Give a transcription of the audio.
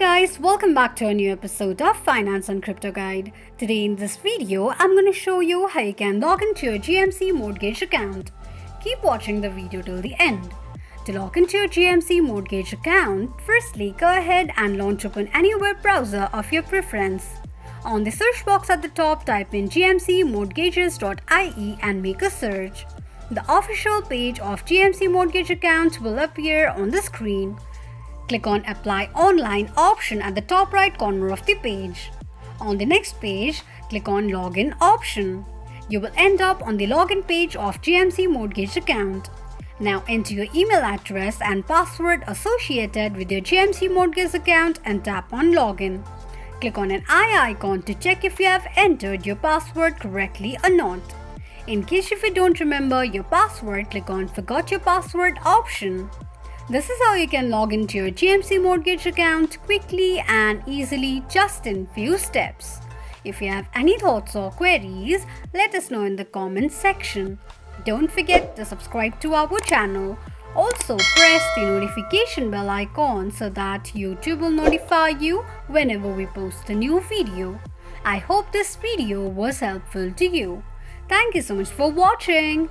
guys, welcome back to a new episode of Finance and Crypto Guide. Today in this video, I'm going to show you how you can log into your GMC Mortgage account. Keep watching the video till the end. To log into your GMC Mortgage account, firstly go ahead and launch open any web browser of your preference. On the search box at the top, type in gmcmortgages.ie and make a search. The official page of GMC Mortgage account will appear on the screen. Click on Apply Online option at the top right corner of the page. On the next page, click on Login option. You will end up on the login page of GMC Mortgage account. Now enter your email address and password associated with your GMC Mortgage account and tap on Login. Click on an eye icon to check if you have entered your password correctly or not. In case if you don't remember your password, click on Forgot Your Password option. This is how you can log into your GMC Mortgage account quickly and easily just in few steps. If you have any thoughts or queries, let us know in the comments section. Don't forget to subscribe to our channel. Also press the notification bell icon so that YouTube will notify you whenever we post a new video. I hope this video was helpful to you. Thank you so much for watching.